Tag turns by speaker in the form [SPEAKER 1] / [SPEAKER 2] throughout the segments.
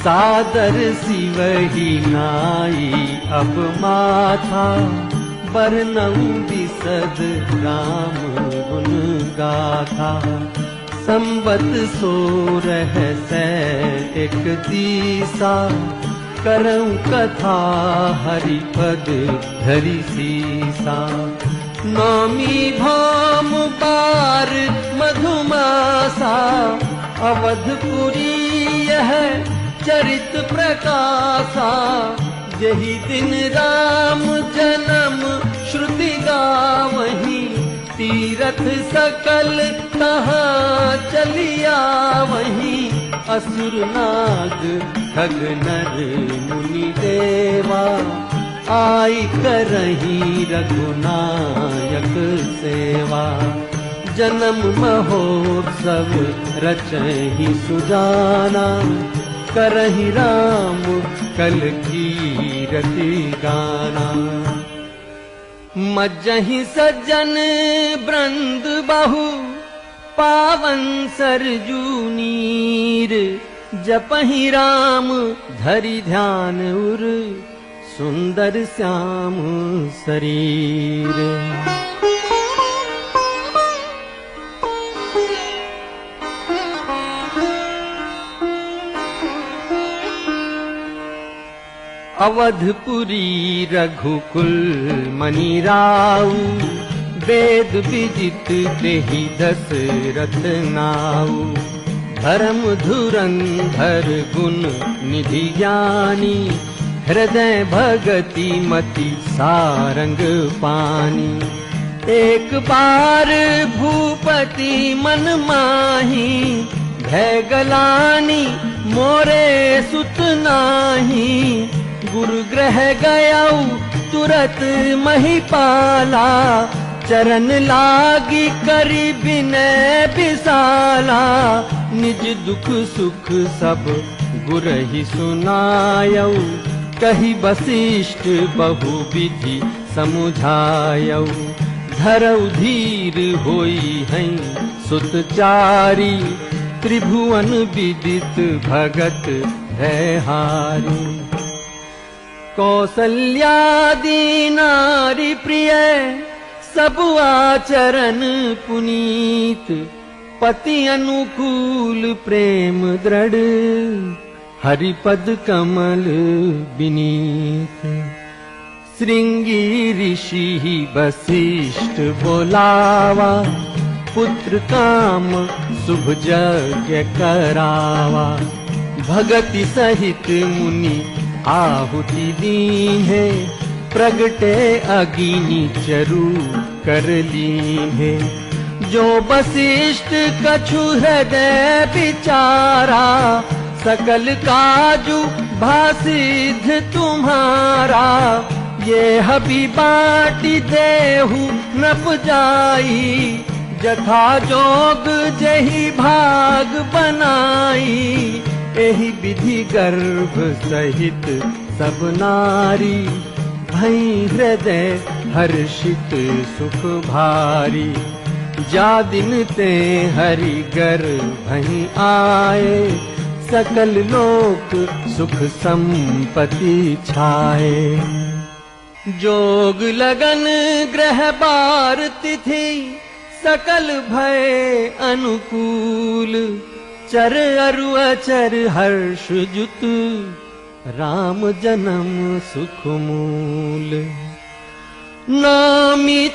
[SPEAKER 1] सादर सिवही नाई अब माथा, बरनऊ बिसद राम गुण गाथा। संबत 1631 करऊं कथा हरिपद धरि सीसा। नौमी भौम बार मधुमासा, अवधपुरी यह चरित प्रकाशा। यही दिन राम जन्म श्रुति गावहीं, तीरथ सकल कहाँ चलिया वहीं। असुर नाग खग नर मुनि देवा, आई करहीं रघुनायक सेवा। जन्म महोत्सव रचहि सुजाना, करहि राम कल कीरति गाना। मज्जहि सज्जन वृंद बहु, पावन सरजू नीर। जपहि राम धरि ध्यान उर, सुंदर श्याम शरीर। अवधपुरी रघुकुल मनि राउ, वेद विदित तेहि दशरथ नाउ। धर्म धुरंधर गुण निधि ज्ञानी, हृदय भगति मति सारंग पानी। एक बार भूपति मन माही, भय गलानी मोरे सुत नाही। गुरु ग्रह गयऊ तुरत महिपाला, चरण लागी करी विनय विशाला। निज दुख सुख सब गुरहि सुनायऊ, कही वशिष्ठ बहु विधि समुझायऊ। धरऊ धीर होई हैं सुतचारी, त्रिभुवन विदित भगत भयहारी। कौसल्यादि नारी प्रिय, सब आचरण पुनीत। पति अनुकूल प्रेम दृढ़, हरिपद कमल विनीत। श्रृंगी ऋषि वशिष्ठ बोलावा, पुत्र काम शुभ यज्ञ करावा। भगति सहित मुनि आहुति दीन्हे, प्रगटे अग्नि चरु कर लीन्हे। जो वशिष्ठ कछु हृदय विचारा, सकल काजु भासिद्ध तुम्हारा। ये हबी बाटी देहु नप जाई, जथा जोग जही भाग बनाई। एहि विधि गर्भ सहित सब नारी, भई हृदय हर्षित सुख भारी। जा दिन ते हरि गर्भहि आए, सकल लोक सुख संपत्ति छाए। जोग लगन ग्रह बार तिथि, सकल भय अनुकूल। चर अरु अचर हर्ष जुत, राम जन्म सुख मूल। नामी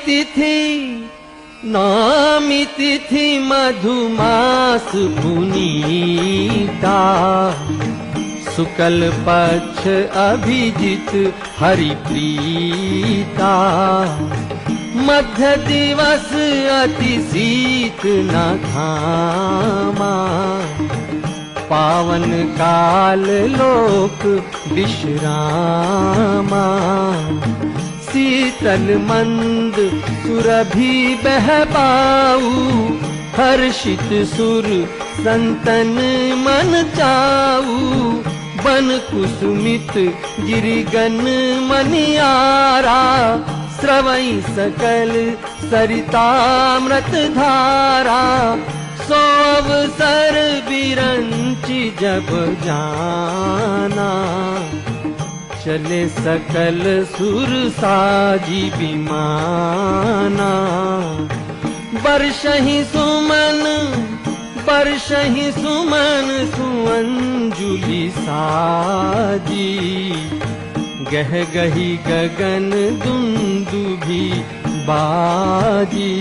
[SPEAKER 1] तिथि मधुमास पुनीता। शुक्ल पक्ष अभिजित हरि प्रीता। मध्य दिवस अति शीत न घामा। पावन काल लोक विश्रामा। शीतल मंद सुरभि बहबाऊ। हर्षित सुर संतन मन चाऊ। बन कुसुमित गिरिगन मनियारा। स्रवई सकल सरितामृत धारा। सो अवसर बिरंची जब जाना, चले सकल सुर साजी विमाना। बरसहि सुमन सुअंजुलि साजी, गह गही गगन दुंदुभि बाजी।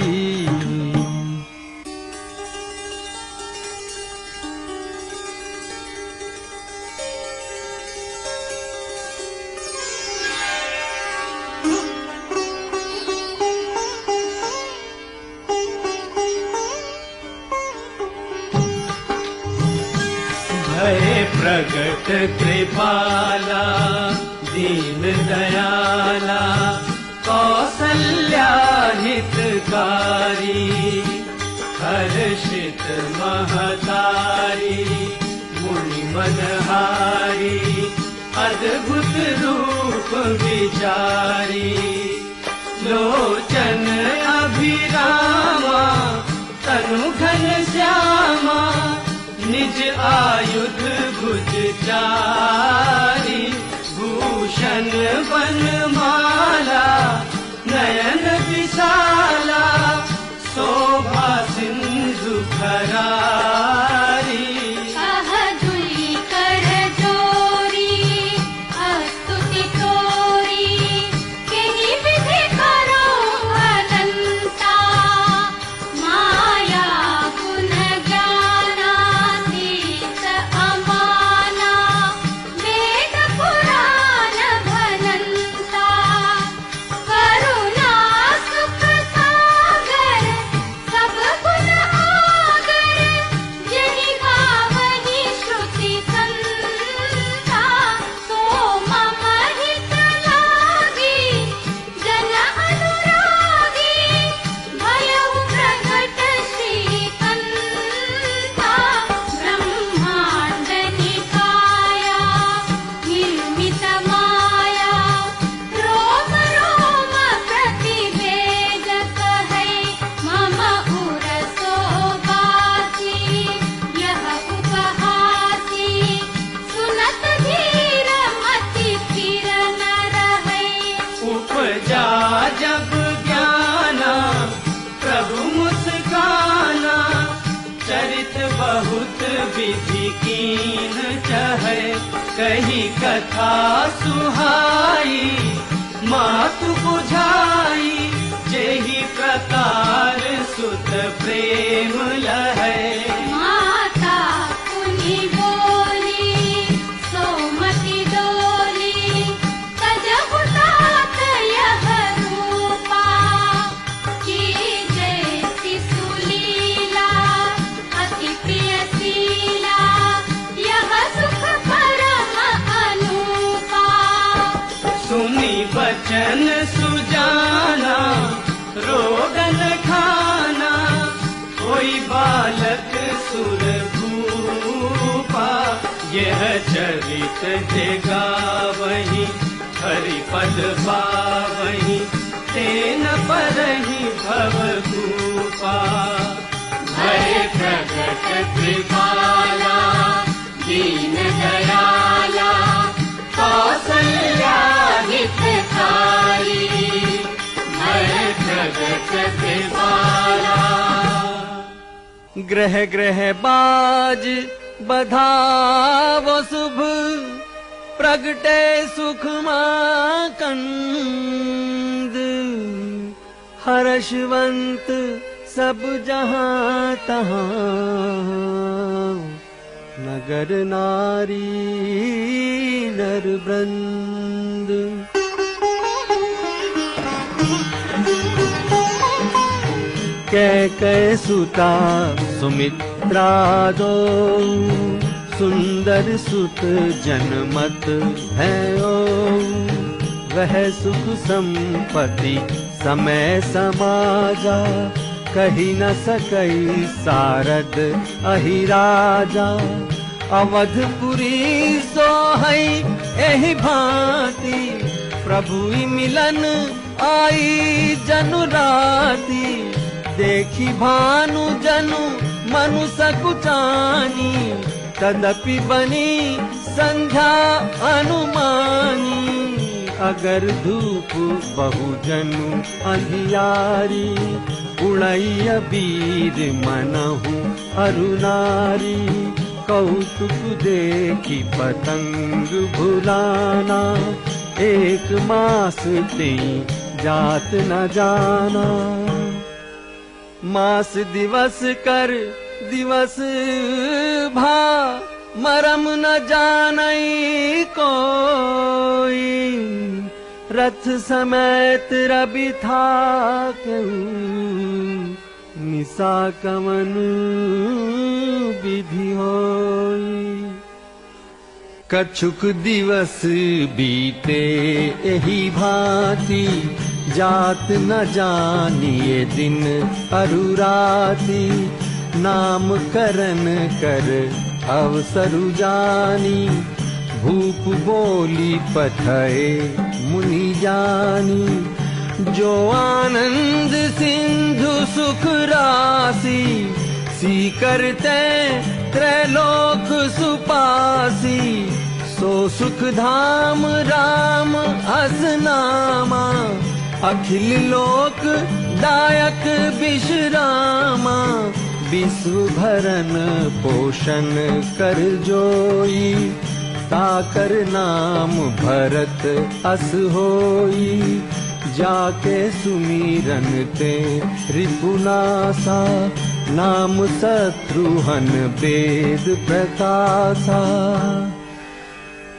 [SPEAKER 2] भये प्रगट कृपाला दीन दयाला, कौसल्या हितकारी, हर्षित महतारी, मुनि मनहारी, अद्भुत रूप विचारी। लोचन अभिरामा तनु घन श्यामा, निज आयुध भुज चारी। भूषण वनमाला नयन विशाला, शोभा सिंधु खरारी। जब ज्ञाना प्रभु मुस्काना, चरित बहुत विधि कीन चहे। कही कथा सुहाई मातु बुझाई, जेहि प्रकार सुत प्रेम लहै।
[SPEAKER 3] माता पुनि बोली सोमति डोली, तजहु तात यह रूपा। कीजे शिशुलीला अति प्रिय शीला, यह सुख परम अनूपा।
[SPEAKER 2] सुनी बचन सुजाना रोगन खाना, कोई बालक सुर भूपा। यह चरित गावहि हरि पद पावहि, तेन परहि भव भूपा। भय प्रगट कृपाला दीन दयाला, कौसल्या हितकारी। भय प्रगट कृपाला।
[SPEAKER 1] ग्रह ग्रह बाज बधावो शुभ, प्रगटे सुख माकंद। हर्षवंत सब जहां तहां, नगर नारी नर वृंद। कै सुता सुमित्रा दो, सुंदर सुत जनमत भयो। वह सुख संपत्ति समय समाजा, कही न सकई सारद अहिराजा। अवधपुरी सोहई एहि भांति, प्रभु मिलन आई जनु राती। देखी भानु जनु मनु सकुचानी, तदपि बनी संध्या अनुमानी। अगर धूप बहुजनु अंधियारी, उड़ैय वीर मनहु अरुनारी। कौतुक देखी पतंग भुलाना, एक मास ते जात न जाना। मास दिवस कर दिवस भा, मरम न जानई कोई। रथ समेत रवि था निसा कवन विधि होई। कछुक दिवस बीते एही भांति, जात न जानिए दिन अरुराती। नाम करन कर अवसरु जानी, भूप बोली पठए मुनि जानी। जो आनंद सिंधु सुख राशि, सी करते त्रैलोक सुपासी। सो सुख धाम राम असनामा, अखिल लोक दायक विश्रामा। विश्व भरन पोषण कर जोई, ताकर नाम भरत अस होई। जाके सुमीरन ते रिपुनासा, नाम शत्रुहन वेद प्रकाशा।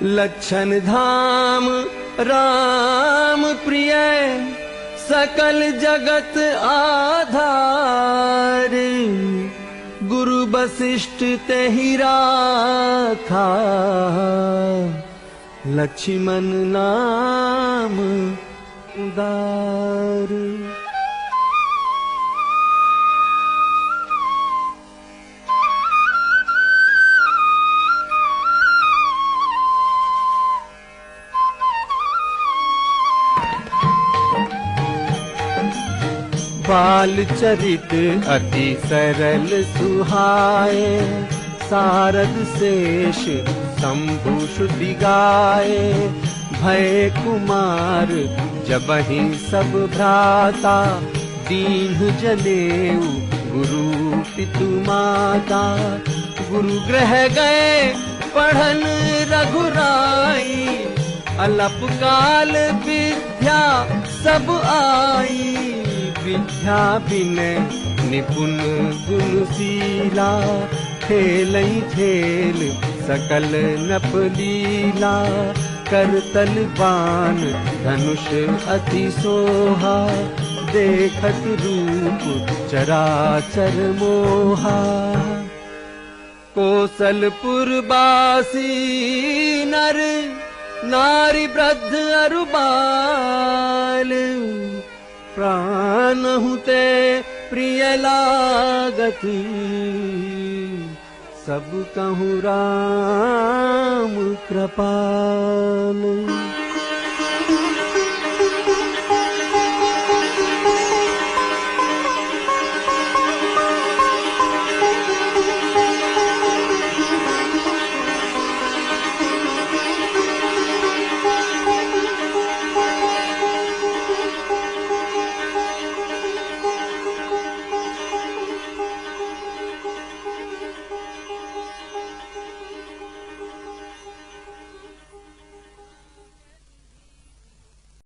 [SPEAKER 1] लक्षण धाम राम प्रिय, सकल जगत आधार। गुरु वशिष्ठ तेहि राखा, लक्ष्मण नाम उदार। बाल चरित अति सरल सुहाए, सारद शेष शंभु श्रुति गाए। भय कुमार जबहि सब भ्राता, दीन जनेऊ गुरु पितु माता। गुरु ग्रह गए पढ़न रघुराई, अलप काल विद्या सब आई। विद्या बिन निपुण गुणशीला, खेलई खेल सकल नपलीला। करतल बाण धनुष अति सोहा, देखत रूप चराचर मोहा। कौशलपुर बासी नर, नारी वृद्ध अरु बाल। प्राण हुते प्रिय लागत, सब कहूँ राम कृपाल।